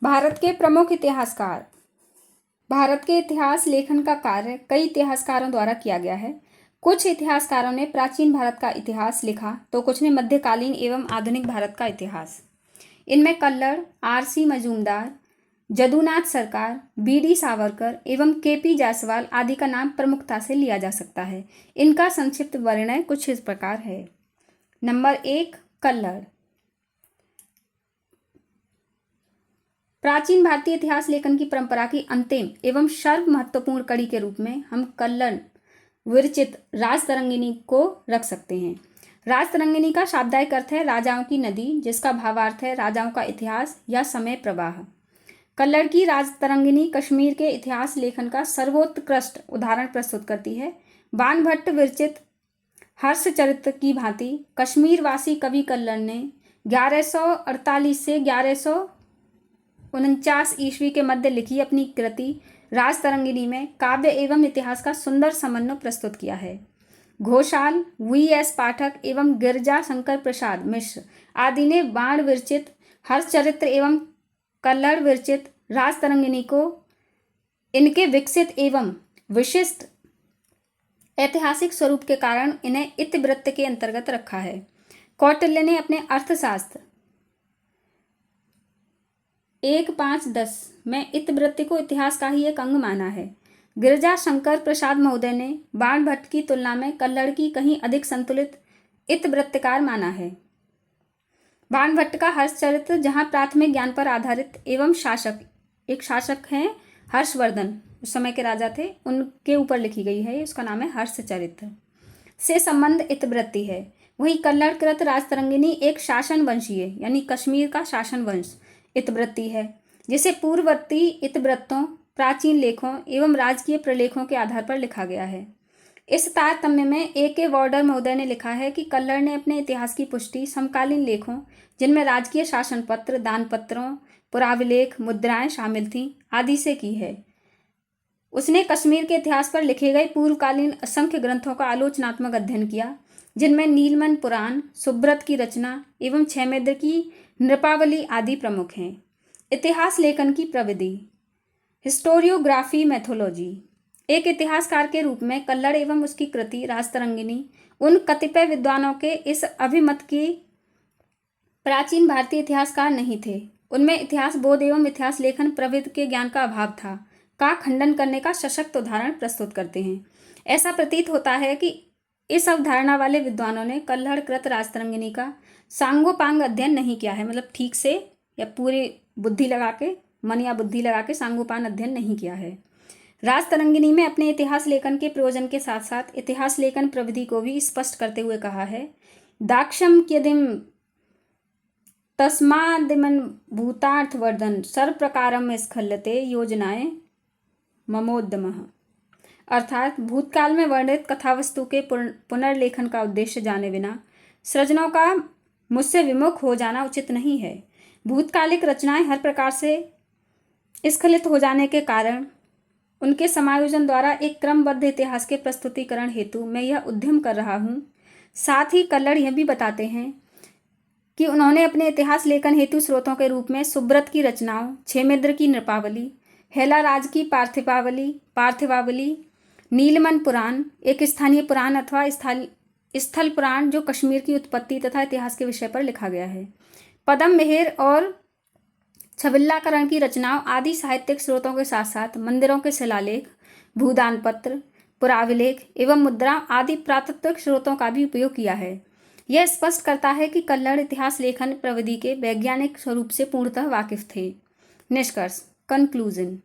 भारत के प्रमुख इतिहासकार। भारत के इतिहास लेखन का कार्य कई इतिहासकारों द्वारा किया गया है। कुछ इतिहासकारों ने प्राचीन भारत का इतिहास लिखा तो कुछ ने मध्यकालीन एवं आधुनिक भारत का इतिहास। इनमें कल्लड़, आर.सी. मजूमदार, जदुनाथ सरकार, बी.डी. सावरकर एवं के.पी. जायसवाल आदि का नाम प्रमुखता से लिया जा सकता है। इनका संक्षिप्त वर्णन कुछ इस प्रकार है। नंबर 1, कल्लड़। प्राचीन भारतीय इतिहास लेखन की परंपरा की अंतिम एवं सर्व महत्वपूर्ण कड़ी के रूप में हम कल्लड़ विरचित राजतरंगिणी को रख सकते हैं। राजतरंगिणी का शाब्दिक अर्थ है राजाओं की नदी, जिसका भावार्थ है राजाओं का इतिहास या समय प्रवाह। कल्लड़ की राजतरंगिणी कश्मीर के इतिहास लेखन का सर्वोत्कृष्ट उदाहरण प्रस्तुत करती है। बाणभट्ट विरचित हर्षचरित्र की भांति कश्मीरवासी कवि कल्लड़ ने 1148 से 1149 ईस्वी के मध्य लिखी अपनी कृति राजतरंगिणी में काव्य एवं इतिहास का सुंदर समन्वय प्रस्तुत किया है। घोषाल, वी.एस. पाठक एवं गिरजा शंकर प्रसाद मिश्र आदि ने बाण विरचित हर्षचरित्र एवं कल्लड़ विरचित राजतरंगिणी को इनके विकसित एवं विशिष्ट ऐतिहासिक स्वरूप के कारण इन्हें इतिवृत्त के अंतर्गत रखा है। कौटिल्य ने अपने अर्थशास्त्र 1.5.10 में इतिवृत्त को इतिहास का ही एक अंग माना है। गिरजा शंकर प्रसाद महोदय ने बाणभट्ट की तुलना में कल्लड़ की कहीं अधिक संतुलित इतिवृत्तकार माना है। बाणभट्ट का हर्षचरित्र जहाँ प्राथमिक ज्ञान पर आधारित एवं एक शासक हैं हर्षवर्धन, उस समय के राजा थे, उनके ऊपर लिखी गई है, उसका नाम है हर्षचरित्र, से संबंध इतिवृत्ति है। वहीं कल्लड़ कृत राजतरंगिणी एक शासन वंशीय यानी कश्मीर का शासन वंश इतिवृत्ति है, जिसे पूर्ववर्ती इतिवृत्तों, प्राचीन लेखों एवं राजकीय प्रलेखों के आधार पर लिखा गया है। इस तारतम्य में ए.के. वॉर्डर महोदय ने लिखा है कि कल्लड़ ने अपने इतिहास की पुष्टि समकालीन लेखों, जिनमें राजकीय शासन पत्र, दानपत्रों, पुराविलेख, मुद्राएं शामिल थीं, आदि से की है। उसने कश्मीर के इतिहास पर लिखे गए पूर्वकालीन असंख्य ग्रंथों का आलोचनात्मक अध्ययन किया, जिनमें नीलमन पुराण, सुब्रत की रचना एवं छैमेद्र की नृपावली आदि प्रमुख हैं। इतिहास लेखन की प्रविधि। Historiography methodology. एक इतिहासकार के रूप में कल्लड़ एवं उसकी कृति राजतरंगिणी उन कतिपय विद्वानों के इस अभिमत की प्राचीन भारतीय इतिहासकार नहीं थे, उनमें इतिहास बोध एवं इतिहास लेखन प्रविधि के ज्ञान का अभाव था, का खंडन करने का सशक्त उदाहरण प्रस्तुत करते हैं। ऐसा प्रतीत होता है कि इस अवधारणा वाले विद्वानों ने कल्लड़ कृत राजतरंगिणी का सांगोपांग अध्ययन नहीं किया है, मतलब ठीक से या पूरी बुद्धि लगा के, मन या बुद्धि लगा के सांगोपांग अध्ययन नहीं किया है। राजतरंगिणी में अपने इतिहास लेखन के प्रयोजन के साथ साथ इतिहास लेखन प्रविधि को भी स्पष्ट करते हुए कहा है, दाक्षम क्यदिम तस्मादिमन भूतार्थवर्धन सर्व प्रकारम स्खल्यते योजनाएं ममोद्यमः। अर्थात भूतकाल में वर्णित कथावस्तु के पुनर्लेखन का उद्देश्य जाने बिना सृजनों का मुझसे विमुख हो जाना उचित नहीं है। भूतकालिक रचनाएं हर प्रकार से स्खलित हो जाने के कारण उनके समायोजन द्वारा एक क्रमबद्ध इतिहास के प्रस्तुतिकरण हेतु मैं यह उद्यम कर रहा हूँ। साथ ही कल्लड़ यह भी बताते हैं कि उन्होंने अपने इतिहास लेखन हेतु स्रोतों के रूप में सुब्रत की रचनाओं, छैमेद्र की नृपावली, हेलाराज की पार्थिवावली, नीलमन पुराण, एक स्थानीय पुराण अथवा स्थल पुराण जो कश्मीर की उत्पत्ति तथा इतिहास के विषय पर लिखा गया है, पदम मेहर और छबिल्लाकरण की रचनाओं आदि साहित्यिक स्रोतों के साथ साथ मंदिरों के शिलालेख, भूदान पत्र, पुराविलेख एवं मुद्रा आदि पुरातत्विक स्रोतों का भी उपयोग किया है। यह स्पष्ट करता है कि कल्लड़ इतिहास लेखन प्रविधि के वैज्ञानिक स्वरूप से पूर्णतः वाकिफ थे। निष्कर्ष, कंक्लूजन।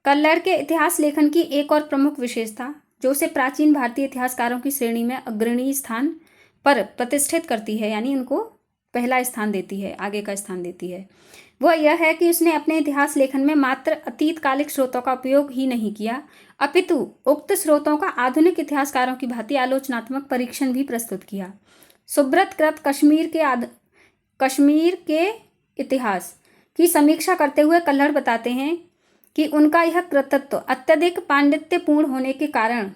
कल्लड़ के इतिहास लेखन की एक और प्रमुख विशेषता जो उसे प्राचीन भारतीय इतिहासकारों की श्रेणी में अग्रणी स्थान पर प्रतिष्ठित करती है, यानी उनको पहला स्थान देती है, आगे का स्थान देती है, वह यह है कि उसने अपने इतिहास लेखन में मात्र अतीतकालिक स्रोतों का उपयोग ही नहीं किया, अपितु उक्त स्रोतों का आधुनिक इतिहासकारों की भांति आलोचनात्मक परीक्षण भी प्रस्तुत किया। सुब्रत कृत कश्मीर के इतिहास की समीक्षा करते हुए कल्लड़ बताते हैं कि उनका यह कृतित्व अत्यधिक पांडित्यपूर्ण होने के कारण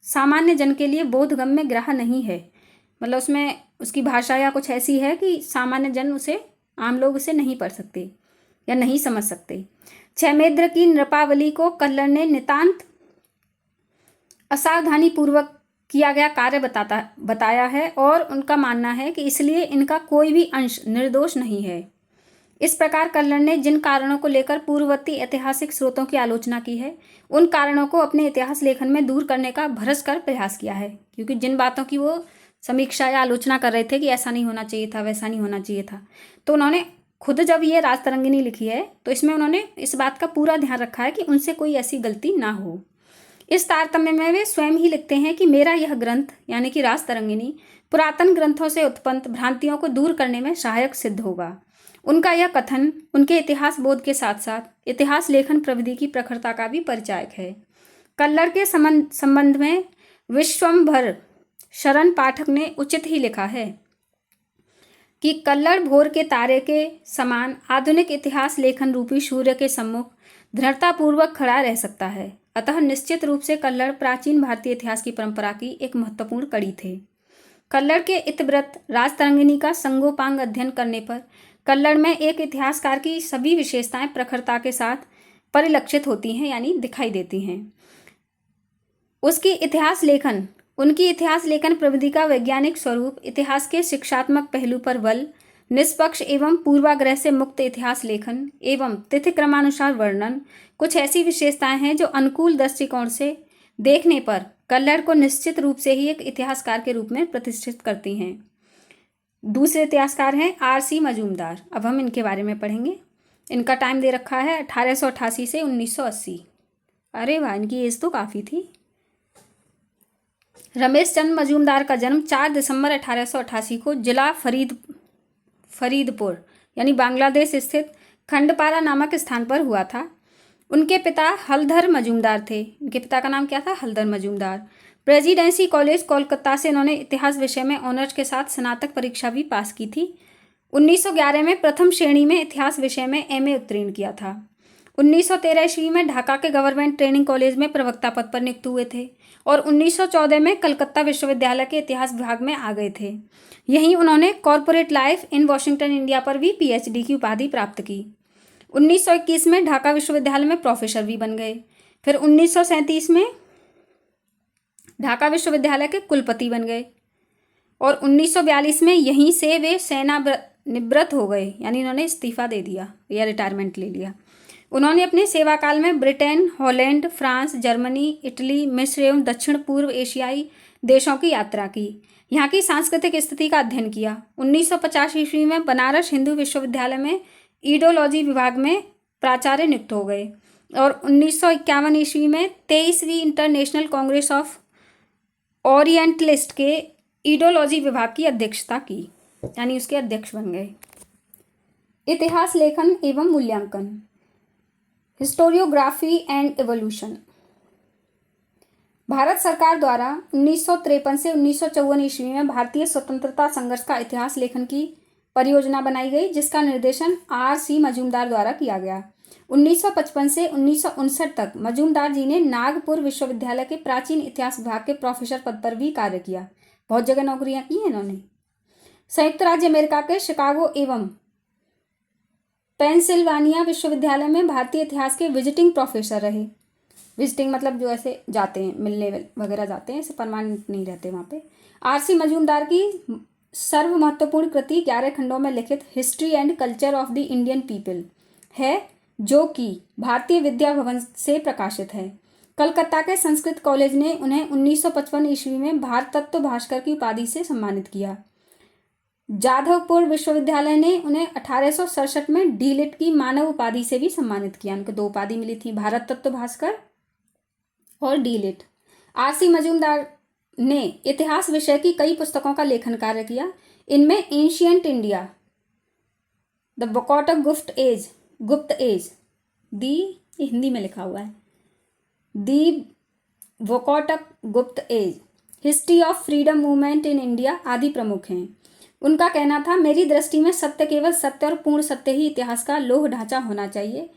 सामान्य जन के लिए बोधगम्य ग्राह्य नहीं है, मतलब उसमें उसकी भाषा या कुछ ऐसी है कि सामान्य जन उसे, आम लोग उसे नहीं पढ़ सकते या नहीं समझ सकते। क्षमेंद्र की नृपावली को कल्लड़ ने नितांत असावधानी पूर्वक किया गया कार्य बताया है और उनका मानना है कि इसलिए इनका कोई भी अंश निर्दोष नहीं है। इस प्रकार कल्लड़ ने जिन कारणों को लेकर पूर्ववर्ती ऐतिहासिक स्रोतों की आलोचना की है, उन कारणों को अपने इतिहास लेखन में दूर करने का भरस कर प्रयास किया है। क्योंकि जिन बातों की वो समीक्षा या आलोचना कर रहे थे कि ऐसा नहीं होना चाहिए था, वैसा नहीं होना चाहिए था, तो उन्होंने खुद जब ये राजतरंगिणी लिखी है तो इसमें उन्होंने इस बात का पूरा ध्यान रखा है कि उनसे कोई ऐसी गलती ना हो। इस तारतम्य में वे स्वयं ही लिखते हैं कि मेरा यह ग्रंथ यानी कि राजतरंगिणी पुरातन ग्रंथों से उत्पन्न भ्रांतियों को दूर करने में सहायक सिद्ध होगा। उनका यह कथन उनके इतिहास बोध के साथ साथ इतिहास लेखन प्रविधि की प्रखरता का भी परिचायक है। कल्लड़ के संबंध में विश्वम्भर शरण पाठक ने उचित ही लिखा है कि कल्लड़ भोर के तारे के समान आधुनिक इतिहास लेखन रूपी सूर्य के सम्मुख दृढ़तापूर्वक खड़ा रह सकता है। अतः निश्चित रूप से कल्लड़ प्राचीन भारतीय इतिहास की परंपरा की एक महत्वपूर्ण कड़ी थे। कल्लड़ के इतव्रत राजतरंगिणी का संगोपांग अध्ययन करने पर कल्लड़ में एक इतिहासकार की सभी विशेषताएं प्रखरता के साथ परिलक्षित होती हैं, यानी दिखाई देती हैं। उनकी इतिहास लेखन प्रविधि का वैज्ञानिक स्वरूप, इतिहास के शिक्षात्मक पहलू पर बल, निष्पक्ष एवं पूर्वाग्रह से मुक्त इतिहास लेखन एवं तिथि क्रमानुसार वर्णन कुछ ऐसी विशेषताएं हैं जो अनुकूल दृष्टिकोण से देखने पर कल्लड़ को निश्चित रूप से ही एक इतिहासकार के रूप में प्रतिष्ठित करती हैं। दूसरे इतिहासकार हैं R.C. मजूमदार। अब हम इनके बारे में पढ़ेंगे। इनका टाइम दे रखा है 1888 से 1980। अरे वाह, इनकी एज तो काफ़ी थी। रमेश चंद मजूमदार का जन्म 4 दिसंबर 1888 को जिला फरीदपुर यानी बांग्लादेश स्थित खंडपारा नामक स्थान पर हुआ था। उनके पिता हलधर मजूमदार थे। इनके पिता का नाम क्या था? हलधर मजूमदार। प्रेसिडेंसी कॉलेज कोलकाता से इन्होंने इतिहास विषय में ऑनर्स के साथ स्नातक परीक्षा भी पास की थी। 1911 में प्रथम श्रेणी में इतिहास विषय में MA उत्तीर्ण किया था। 1913 ईस्वी में ढाका के गवर्नमेंट ट्रेनिंग कॉलेज में प्रवक्ता पद पर नियुक्त हुए थे और 1914 में कलकत्ता विश्वविद्यालय के इतिहास विभाग में आ गए थे। यहीं उन्होंने corporate life in Washington India पर भी PhD की उपाधि प्राप्त की। 1921 में ढाका विश्वविद्यालय में प्रोफेसर भी बन गए। फिर 1937 में ढाका विश्वविद्यालय के कुलपति बन गए और 1942 में यहीं से वे सेवानिवृत्त हो गए, यानी इन्होंने इस्तीफा दे दिया या रिटायरमेंट ले लिया। उन्होंने अपने सेवा काल में Britain, Holland, France, Germany, Italy, मिस्र एवं दक्षिण पूर्व एशियाई देशों की यात्रा की। यहाँ की सांस्कृतिक स्थिति का अध्ययन किया। 1950 ईस्वी में बनारस हिंदू विश्वविद्यालय में ईडोलॉजी विभाग में प्राचार्य नियुक्त हो गए और 1951 ईस्वी में 23वीं इंटरनेशनल कांग्रेस ऑफ ओरिएंटलिस्ट के ईडोलॉजी विभाग की अध्यक्षता की, यानी उसके अध्यक्ष बन गए। इतिहास लेखन एवं मूल्यांकन, हिस्टोरियोग्राफी एंड एवोल्यूशन। भारत सरकार द्वारा 1953 से 1954 ईस्वी में भारतीय स्वतंत्रता संघर्ष का इतिहास लेखन की परियोजना बनाई गई, जिसका निर्देशन R.C. मजूमदार द्वारा किया गया। 1955 से 1959 तक मजूमदार जी ने नागपुर विश्वविद्यालय के प्राचीन इतिहास विभाग के प्रोफेसर पद पर भी कार्य किया। बहुत जगह नौकरियां की हैं इन्होंने। संयुक्त राज्य अमेरिका के शिकागो एवं पेंसिल्वानिया विश्वविद्यालय में भारतीय इतिहास के विजिटिंग प्रोफेसर रहे। विजिटिंग मतलब जो ऐसे जाते हैं, मिलने वगैरह जाते हैं, ऐसे परमानेंट नहीं रहते वहाँ पे। R.C. मजूमदार की सर्व महत्वपूर्ण कृति 11 खंडों में लिखित history and culture of the Indian people है, जो कि भारतीय विद्या भवन से प्रकाशित है। कलकत्ता के संस्कृत कॉलेज ने उन्हें 1955 ईस्वी में भारत तत्व भास्कर की उपाधि से सम्मानित किया। जाधवपुर विश्वविद्यालय ने उन्हें 1867 में डीलिट की मानव उपाधि से भी सम्मानित किया। उनको 2 उपाधि मिली थी, भारत तत्व भास्कर और डीलिट। R.C. मजूमदार ने इतिहास विषय की कई पुस्तकों का लेखन कार्य किया। इनमें ancient India, the वोकोटक Gupta as, Hindi में लिखा हुआ है, the Vakataka Gupta age, history of freedom movement in India आदि प्रमुख हैं। उनका कहना था, मेरी दृष्टि में सत्य केवल सत्य और पूर्ण सत्य ही इतिहास का लोह ढांचा होना चाहिए।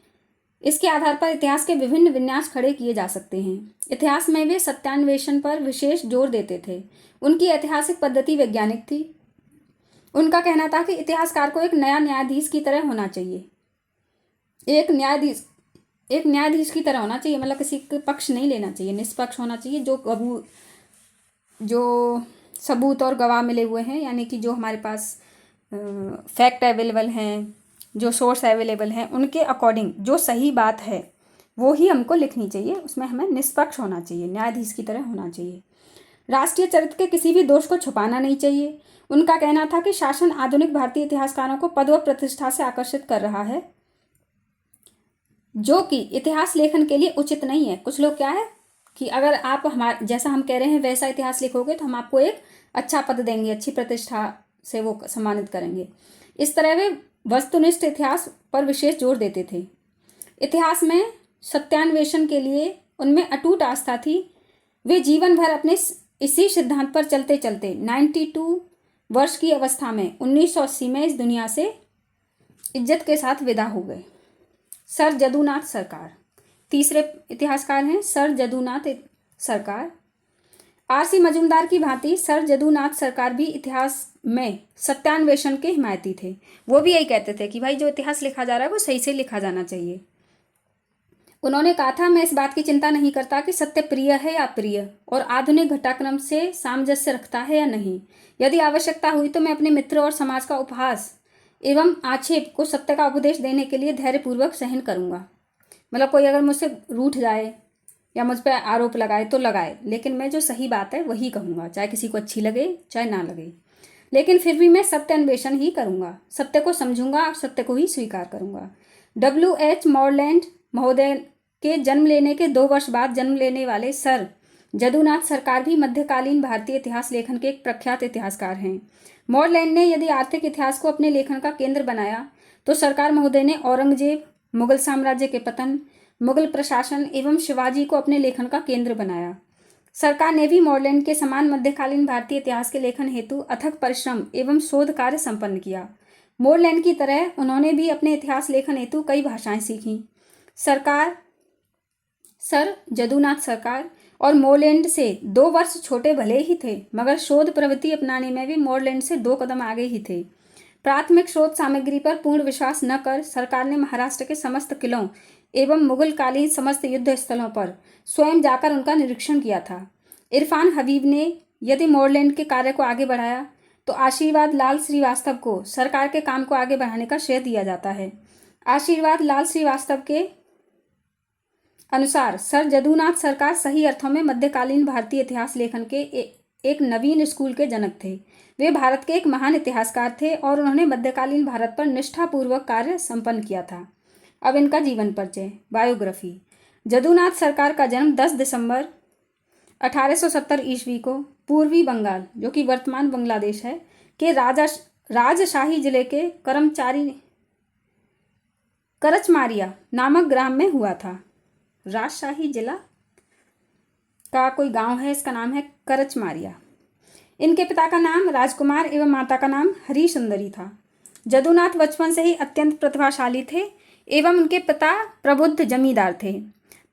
इसके आधार पर इतिहास के विभिन्न विन्यास खड़े किए जा सकते हैं। इतिहास में वे सत्यान्वेषण पर विशेष जोर देते थे। उनकी ऐतिहासिक पद्धति वैज्ञानिक थी। उनका कहना था कि इतिहासकार को एक नया न्यायाधीश की तरह होना चाहिए। एक न्यायाधीश की तरह होना चाहिए, मतलब किसी के पक्ष नहीं लेना चाहिए, निष्पक्ष होना चाहिए। जो सबूत और गवाह मिले हुए हैं, यानी कि जो हमारे पास फैक्ट अवेलेबल हैं, जो सोर्स अवेलेबल हैं, उनके अकॉर्डिंग जो सही बात है वो ही हमको लिखनी चाहिए। उसमें हमें निष्पक्ष होना चाहिए, न्यायाधीश की तरह होना चाहिए। राष्ट्रीय चरित्र के किसी भी दोष को छुपाना नहीं चाहिए। उनका कहना था कि शासन आधुनिक भारतीय इतिहासकारों को पद व प्रतिष्ठा से आकर्षित कर रहा है, जो कि इतिहास लेखन के लिए उचित नहीं है। कुछ लोग क्या है कि अगर आप हमारे जैसा हम कह रहे हैं वैसा इतिहास लिखोगे तो हम आपको एक अच्छा पद देंगे, अच्छी प्रतिष्ठा से वो सम्मानित करेंगे। इस तरह वे वस्तुनिष्ठ इतिहास पर विशेष जोर देते थे। इतिहास में सत्यान्वेषण के लिए उनमें अटूट आस्था थी। वे जीवन भर अपने इसी सिद्धांत पर चलते चलते 92 वर्ष की अवस्था में 1980 में इस दुनिया से इज्जत के साथ विदा हो गए। सर जदुनाथ सरकार तीसरे इतिहासकार हैं। सर जदुनाथ सरकार आर.सी. मजूमदार की भांति सर जदुनाथ सरकार भी इतिहास में सत्यान्वेषण के हिमायती थे। वो भी यही कहते थे कि भाई जो इतिहास लिखा जा रहा है वो सही से लिखा जाना चाहिए। उन्होंने कहा था, मैं इस बात की चिंता नहीं करता कि सत्य प्रिय है या अप्रिय और आधुनिक घटनाक्रम से सामंजस्य रखता है या नहीं। यदि आवश्यकता हुई तो मैं अपने मित्र और समाज का उपहास एवं आक्षेप को सत्य का उपदेश देने के लिए धैर्यपूर्वक सहन करूंगा। मतलब कोई अगर मुझसे रूठ जाए या मुझ पर आरोप लगाए तो लगाए, लेकिन मैं जो सही बात है वही कहूँगा, चाहे किसी को अच्छी लगे चाहे ना लगे। लेकिन फिर भी मैं सत्य अन्वेषण ही करूँगा, सत्य को समझूंगा और सत्य को ही स्वीकार करूँगा। W.H. मॉरलैंड महोदय के जन्म लेने के 2 वर्ष बाद जन्म लेने वाले सर जदुनाथ सरकार भी मध्यकालीन भारतीय इतिहास लेखन के एक प्रख्यात इतिहासकार हैं। मॉरलैंड ने यदि आर्थिक इतिहास को अपने लेखन का केंद्र बनाया तो सरकार महोदय ने औरंगजेब, मुगल साम्राज्य के पतन, मुगल प्रशासन एवं शिवाजी को अपने लेखन का केंद्र बनाया। सरकार ने भी मॉरलैंड के समान मध्यकालीन भारतीय इतिहास के लेखन हेतु अथक परिश्रम एवं शोध कार्य संपन्न किया। मॉरलैंड की तरह उन्होंने भी अपने इतिहास लेखन हेतु कई भाषाएं सीखीं। सर जदुनाथ सरकार और मॉरलैंड से 2 वर्ष छोटे भले ही थे, मगर शोध प्रवृत्ति अपनाने में भी मॉरलैंड से 2 कदम आगे ही थे। प्राथमिक शोध सामग्री पर पूर्ण विश्वास न कर सरकार ने महाराष्ट्र के समस्त किलों एवं मुगलकालीन समस्त युद्ध स्थलों पर स्वयं जाकर उनका निरीक्षण किया था। इरफान हबीब ने यदि मॉरलैंड के कार्य को आगे बढ़ाया तो आशीर्वाद लाल श्रीवास्तव को सरकार के काम को आगे बढ़ाने का श्रेय दिया जाता है। आशीर्वाद लाल श्रीवास्तव के अनुसार सर जदुनाथ सरकार सही अर्थों में मध्यकालीन भारतीय इतिहास लेखन के एक नवीन स्कूल के जनक थे। वे भारत के एक महान इतिहासकार थे और उन्होंने मध्यकालीन भारत पर निष्ठापूर्वक कार्य संपन्न किया था। अब इनका जीवन परिचय, बायोग्राफी। जदुनाथ सरकार का जन्म 10 दिसंबर 1870 ईस्वी को पूर्वी बंगाल, जो कि वर्तमान बांग्लादेश है, के राजशाही जिले के करचमारिया नामक ग्राम में हुआ था। राजशाही जिला का कोई गांव है, इसका नाम है करचमारिया। इनके पिता का नाम राजकुमार एवं माता का नाम हरी सुंदरी था। जदुनाथ बचपन से ही अत्यंत प्रतिभाशाली थे एवं उनके पिता प्रबुद्ध जमींदार थे।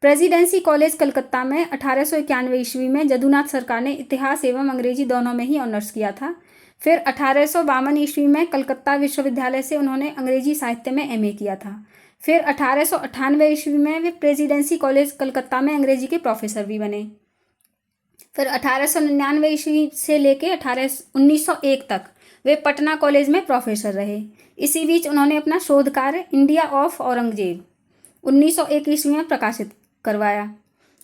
प्रेसिडेंसी कॉलेज कलकत्ता में 1891 ईस्वी में जदुनाथ सरकार ने इतिहास एवं अंग्रेजी दोनों में ही ऑनर्स किया था। फिर 1852 ईस्वी में कलकत्ता विश्वविद्यालय से उन्होंने अंग्रेजी साहित्य में MA किया था। फिर 1898 ईस्वी में वे प्रेसिडेंसी कॉलेज कलकत्ता में अंग्रेजी के प्रोफेसर भी बने। फिर 1899 ईस्वी से लेके 1901 तक वे पटना कॉलेज में प्रोफेसर रहे। इसी बीच उन्होंने अपना शोध कार्य इंडिया ऑफ औरंगजेब 1901 ईस्वी में प्रकाशित करवाया।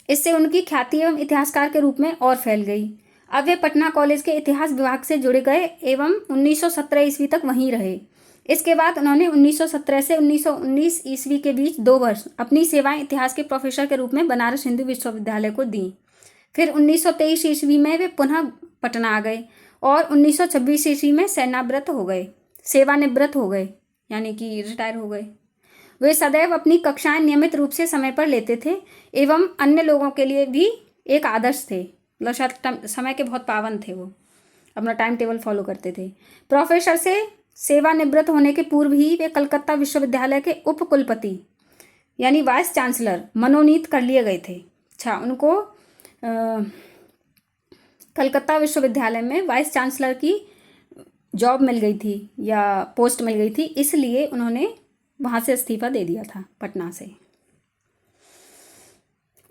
इससे उनकी ख्याति एवं इतिहासकार के रूप में और फैल गई। अब वे पटना कॉलेज के इतिहास विभाग से जुड़े गए एवं 1917 ईस्वी तक वहीं रहे। इसके बाद उन्होंने 1917 से 1919 ईस्वी के बीच 2 वर्ष अपनी सेवाएं इतिहास के प्रोफेसर के रूप में बनारस हिंदू विश्वविद्यालय को दी। फिर 1923 ईस्वी में वे पुनः पटना आ गए और 1926 ईस्वी में सेवानिवृत्त हो गए, यानी कि रिटायर हो गए। वे सदैव अपनी कक्षाएं नियमित रूप से समय पर लेते थे एवं अन्य लोगों के लिए भी एक आदर्श थे। मतलब समय के बहुत पाबंद थे, वो अपना टाइम टेबल फॉलो करते थे। प्रोफेसर से सेवानिवृत्त होने के पूर्व ही वे कलकत्ता विश्वविद्यालय के उप कुलपति यानी वाइस चांसलर मनोनीत कर लिए गए थे। अच्छा, उनको कलकत्ता विश्वविद्यालय में वाइस चांसलर की जॉब मिल गई थी या पोस्ट मिल गई थी, इसलिए उन्होंने वहाँ से इस्तीफा दे दिया था पटना से।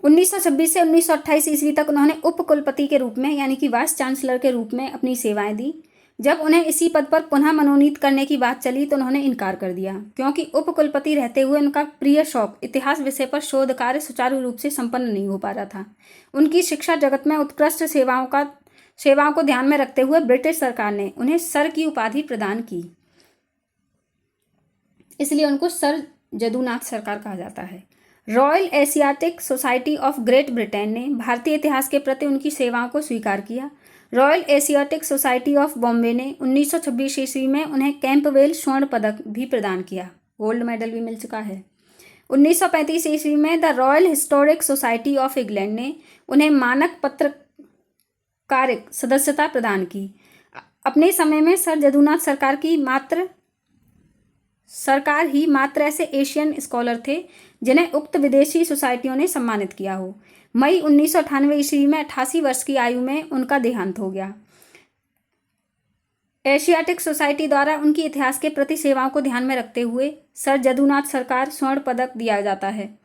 1926 से 1928 ईस्वी तक उन्होंने उप कुलपति के रूप में यानी कि वाइस चांसलर के रूप में अपनी सेवाएं दी। जब उन्हें इसी पद पर पुनः मनोनीत करने की बात चली तो उन्होंने इनकार कर दिया, क्योंकि उप कुलपति रहते हुए उनका प्रिय शौक इतिहास विषय पर शोध कार्य सुचारू रूप से संपन्न नहीं हो पा रहा था। उनकी शिक्षा जगत में उत्कृष्ट सेवाओं को ध्यान में रखते हुए ब्रिटिश सरकार ने उन्हें सर की उपाधि प्रदान की, इसलिए उनको सर जदुनाथ सरकार कहा जाता है। Royal Asiatic society of great Britain ने भारतीय इतिहास के प्रति उनकी सेवाओं को स्वीकार किया। Royal Asiatic society of Bombay ने 1926 ईस्वी में उन्हें कैंपबेल स्वर्ण पदक भी प्रदान किया, गोल्ड मेडल भी मिल चुका है। 1935 ईस्वी में the royal historic society of England ने उन्हें मानक पत्रकारिक सदस्यता प्रदान की। अपने समय में सर जदुनाथ सरकार ही मात्र ऐसे एशियन स्कॉलर थे जिन्हें उक्त विदेशी सोसाइटियों ने सम्मानित किया हो। मई 1998 ईस्वी में 88 वर्ष की आयु में उनका देहांत हो गया। एशियाटिक सोसाइटी द्वारा उनकी इतिहास के प्रति सेवाओं को ध्यान में रखते हुए सर जदुनाथ सरकार स्वर्ण पदक दिया जाता है।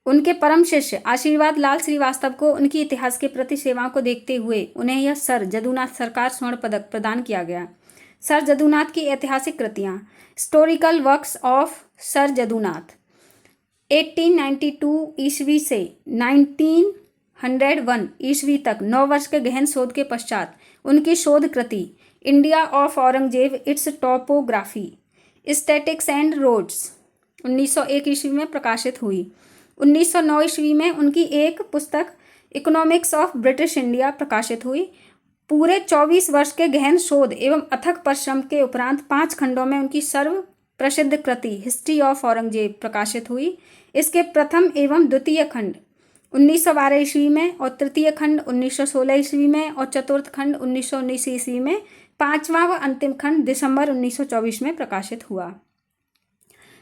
उनके परम शिष्य आशीर्वाद लाल श्रीवास्तव को उनकी इतिहास के प्रति सेवाओं को देखते हुए उन्हें यह सर जदुनाथ सरकार स्वर्ण पदक प्रदान किया गया। सर जदुनाथ की ऐतिहासिक कृतियाँ। Historical works of sir Jadunath. 1892 ईस्वी से 1901 ईस्वी तक 9 वर्ष के गहन शोध के पश्चात उनकी शोध कृति India of Aurangzeb, its topography, statics and roads 1901 ईस्वी में प्रकाशित हुई। 1909 ईस्वी में उनकी एक पुस्तक इकोनॉमिक्स ऑफ ब्रिटिश इंडिया प्रकाशित हुई। पूरे 24 वर्ष के गहन शोध एवं अथक परिश्रम के उपरांत 5 खंडों में उनकी सर्व प्रसिद्ध कृति हिस्ट्री ऑफ औरंगजेब प्रकाशित हुई। इसके प्रथम एवं द्वितीय खंड 1912 ईस्वी में और तृतीय खंड 1916 ईस्वी में और चतुर्थ खंड 1919 ईस्वी में, 5वां व अंतिम खंड दिसंबर 1924 में प्रकाशित हुआ।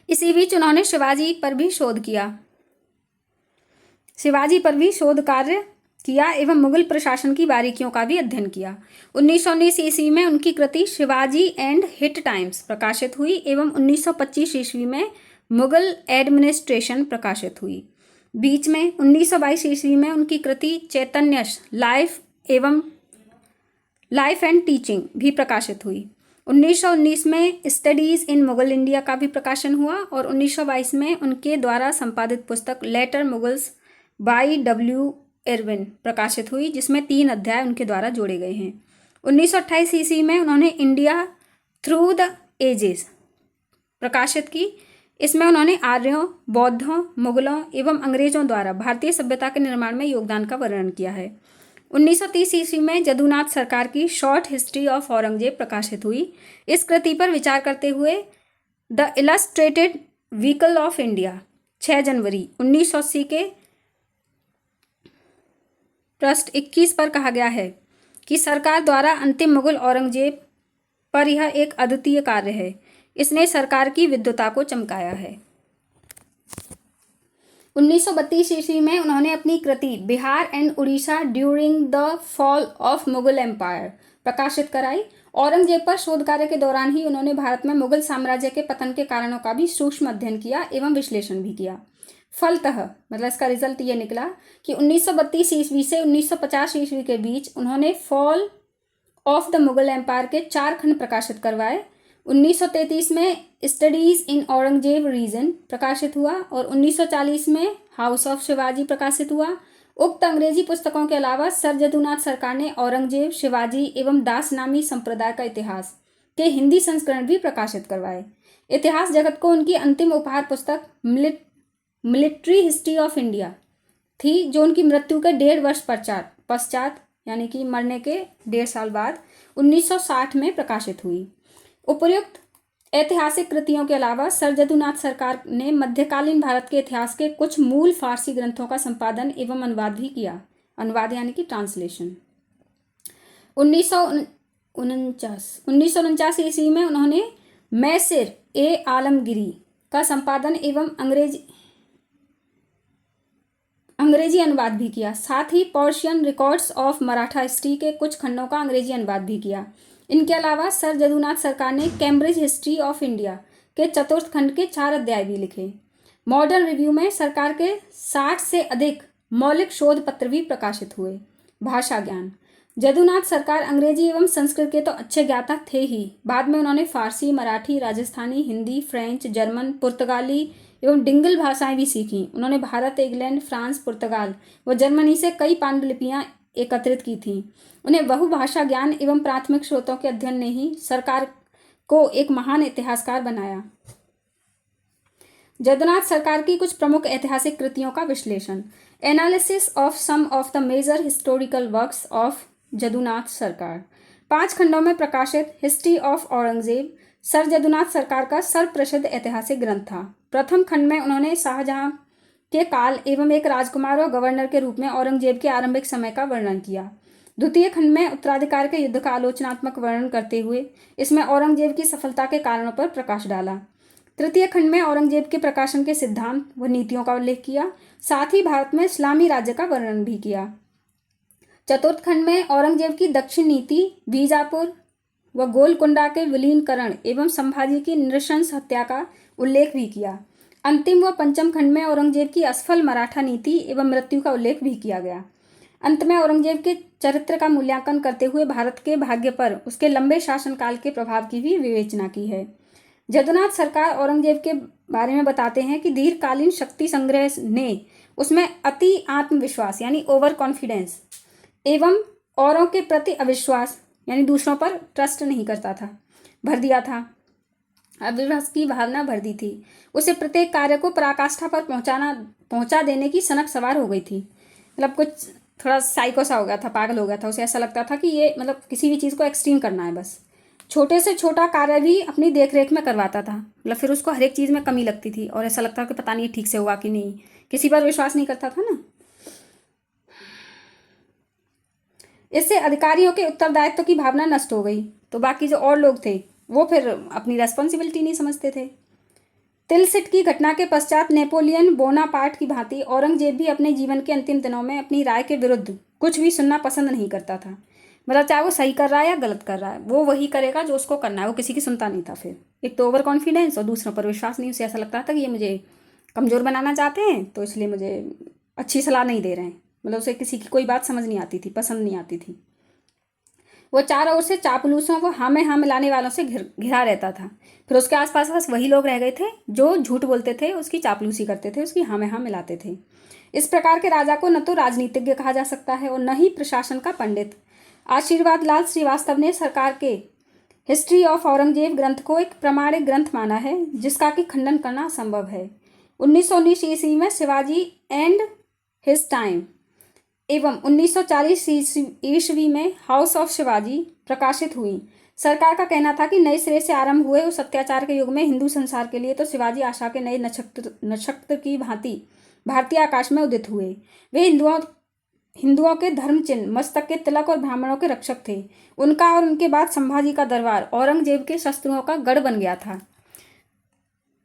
इसी बीच उन्होंने शिवाजी पर भी शोध कार्य किया एवं मुगल प्रशासन की बारीकियों का भी अध्ययन किया। 1919 ईस्वी में उनकी कृति शिवाजी एंड हिट टाइम्स प्रकाशित हुई एवं 1925 ईस्वी में मुगल एडमिनिस्ट्रेशन प्रकाशित हुई। बीच में 1922 ईस्वी में उनकी कृति चैतन्यश लाइफ एंड टीचिंग भी प्रकाशित हुई। 1919 में स्टडीज इन मुगल इंडिया का भी प्रकाशन हुआ और 1922 में उनके द्वारा संपादित पुस्तक later Mughals by W. Irvine प्रकाशित हुई, जिसमें 3 अध्याय उनके द्वारा जोड़े गए हैं। 1928 ईस्वी में उन्होंने इंडिया थ्रू द एजेस प्रकाशित की। इसमें उन्होंने आर्यों, बौद्धों, मुगलों एवं अंग्रेजों द्वारा भारतीय सभ्यता के निर्माण में योगदान का वर्णन किया है। 1930 ईस्वी में जदुनाथ सरकार की शॉर्ट हिस्ट्री ऑफ औरंगजेब प्रकाशित हुई। इस कृति पर विचार करते हुए the illustrated vehicle of India 6 जनवरी 1980 के पृष्ठ 21 पर कहा गया है कि सरकार द्वारा अंतिम मुगल औरंगजेब पर यह एक अद्वितीय कार्य है। इसने सरकार की विद्वता को चमकाया है। 1932 ईस्वी में उन्होंने अपनी कृति Bihar and Orissa during the fall of Mughal empire प्रकाशित कराई। औरंगजेब पर शोध कार्य के दौरान ही उन्होंने भारत में मुगल साम्राज्य के पतन के कारणों का भी सूक्ष्म अध्ययन किया एवं विश्लेषण भी किया। फलतः मतलब इसका रिजल्ट ये निकला कि 1932 ईस्वी से 1950 ईस्वी के बीच उन्होंने fall of the Mughal empire के 4 खंड प्रकाशित करवाए। 1933 में स्टडीज इन औरंगजेब रीजन प्रकाशित हुआ और 1940 में हाउस ऑफ शिवाजी प्रकाशित हुआ। उक्त अंग्रेजी पुस्तकों के अलावा सर जदुनाथ सरकार ने औरंगजेब, शिवाजी एवं दास नामी संप्रदाय का इतिहास के हिंदी संस्करण भी प्रकाशित करवाए। इतिहास जगत को उनकी अंतिम उपहार पुस्तक मिलिट्री हिस्ट्री ऑफ इंडिया थी, जो उनकी मृत्यु के 1.5 वर्ष पश्चात यानी कि मरने के 1.5 साल बाद 1960 में प्रकाशित हुई। उपर्युक्त ऐतिहासिक कृतियों के अलावा सर जदुनाथ सरकार ने मध्यकालीन भारत के इतिहास के कुछ मूल फारसी ग्रंथों का संपादन एवं अनुवाद भी किया। अनुवाद यानी कि ट्रांसलेशन। 1949 ईस्वी में उन्होंने मैसिर ए आलमगिरी का संपादन एवं अंग्रेजी अनुवाद भी किया। साथ ही Persian records of Maratha history के कुछ खंडों का अंग्रेजी अनुवाद भी किया। इनके अलावा सर जदुनाथ सरकार ने कैम्ब्रिज हिस्ट्री ऑफ इंडिया के चतुर्थ खंड के 4 अध्याय भी लिखे। मॉडर्न रिव्यू में सरकार के 60 से अधिक मौलिक शोध पत्र भी प्रकाशित हुए। भाषा ज्ञान। जदुनाथ सरकार अंग्रेजी एवं संस्कृत के तो अच्छे ज्ञाता थे ही, बाद में उन्होंने फारसी, मराठी, राजस्थानी, हिंदी, फ्रेंच, जर्मन, पुर्तगाली एवं डिंगल भाषाएं भी सीखी। उन्होंने भारत, इंग्लैंड, फ्रांस, पुर्तगाल व जर्मनी से कई पांडुलिपियां एकत्रित की थीं। उन्हें बहुभाषा ज्ञान एवं प्राथमिक स्रोतों के अध्ययन ने ही सरकार को एक महान इतिहासकार बनाया। जदुनाथ सरकार की कुछ प्रमुख ऐतिहासिक कृतियों का विश्लेषण। Analysis of some of the major historical works of Jadunath Sarkar. 5 खंडों में प्रकाशित history of Aurangzeb sir Jadunath Sarkar का सर्वप्रसिद्ध ऐतिहासिक ग्रंथ था। प्रथम खंड में उन्होंने शाहजहां के काल एवं एक राजकुमार और गवर्नर के रूप में औरंगजेब के आरंभिक समय का वर्णन किया। द्वितीय खंड में उत्तराधिकार के युद्ध का आलोचनात्मक वर्णन करते हुए इसमें औरंगजेब की सफलता के कारणों पर प्रकाश डाला। तृतीय खंड में औरंगजेब के प्रकाशन के सिद्धांत व नीतियों का उल्लेख किया, साथ ही भारत में इस्लामी राज्य का वर्णन भी किया। चतुर्थ खंड में औरंगजेब की दक्षिण नीति, बीजापुर व गोलकुंडा के विलीनीकरण एवं संभाजी की नृशंस हत्या का उल्लेख भी किया। अंतिम व पंचम खंड में औरंगजेब की असफल मराठा नीति एवं मृत्यु का उल्लेख भी किया गया। अंत में औरंगजेब के चरित्र का मूल्यांकन करते हुए भारत के भाग्य पर उसके लंबे शासनकाल के प्रभाव की भी विवेचना की है। जदुनाथ सरकार औरंगजेब के बारे में बताते हैं कि दीर्घकालीन शक्ति संग्रह ने उसमें अति आत्मविश्वास यानी ओवर कॉन्फिडेंस एवं औरों के प्रति अविश्वास यानी दूसरों पर ट्रस्ट नहीं करता था, भर दिया था। अविश्वास की भावना भर दी थी। उसे प्रत्येक कार्य को पराकाष्ठा पर पहुंचा देने की सनक सवार हो गई थी। मतलब कुछ थोड़ा साइको सा हो गया था, पागल हो गया था। उसे ऐसा लगता था कि ये मतलब किसी भी चीज़ को एक्सट्रीम करना है बस। छोटे से छोटा कार्य भी अपनी देखरेख में करवाता था। मतलब फिर उसको हर एक चीज़ में कमी लगती थी और ऐसा लगता कि पता नहीं ठीक से हुआ कि नहीं, किसी पर विश्वास नहीं करता था ना। इससे अधिकारियों के उत्तरदायित्व की भावना नष्ट हो गई, तो बाकी जो और लोग थे वो फिर अपनी रेस्पॉन्सिबिलिटी नहीं समझते थे। तिलसिट की घटना के पश्चात नेपोलियन बोनापार्ट की भांति औरंगजेब भी अपने जीवन के अंतिम दिनों में अपनी राय के विरुद्ध कुछ भी सुनना पसंद नहीं करता था। मतलब चाहे वो सही कर रहा है या गलत कर रहा है, वो वही करेगा जो उसको करना है। वो किसी की सुनता नहीं था। फिर एक तो ओवर कॉन्फिडेंस और दूसरों पर विश्वास नहीं। उसे ऐसा लगता था कि ये मुझे कमज़ोर बनाना चाहते हैं, तो इसलिए मुझे अच्छी सलाह नहीं दे रहे हैं। मतलब उसे किसी की कोई बात समझ नहीं आती थी, पसंद नहीं आती थी। वो चारों ओर से चापलूसों को हाँ में हाँ मिलाने वालों से घिरा रहता था। फिर उसके आसपास बस वही लोग रह गए थे जो झूठ बोलते थे, उसकी चापलूसी करते थे, उसकी हाँ में हाँ मिलाते थे। इस प्रकार के राजा को न तो राजनीतिज्ञ कहा जा सकता है और न ही प्रशासन का पंडित। आशीर्वाद लाल श्रीवास्तव ने सरकार के हिस्ट्री ऑफ औरंगजेब ग्रंथ को एक प्रामाणिक ग्रंथ माना है जिसका कि खंडन करना असंभव है। 1919 ईस्वी में शिवाजी एंड हिज टाइम एवं 1940 ईस्वी में हाउस ऑफ शिवाजी प्रकाशित हुई। सरकार का कहना था कि नए सिरे से आरंभ हुए उस अत्याचार के युग में हिंदू संसार के लिए तो शिवाजी आशा के नए नक्षत्र की भांति भारतीय आकाश में उदित हुए। वे हिंदुओं के धर्म चिन्ह, मस्तक के तिलक और ब्राह्मणों के रक्षक थे। उनका और उनके बाद संभाजी का दरबार औरंगजेब के शस्त्रों का गढ़ बन गया था।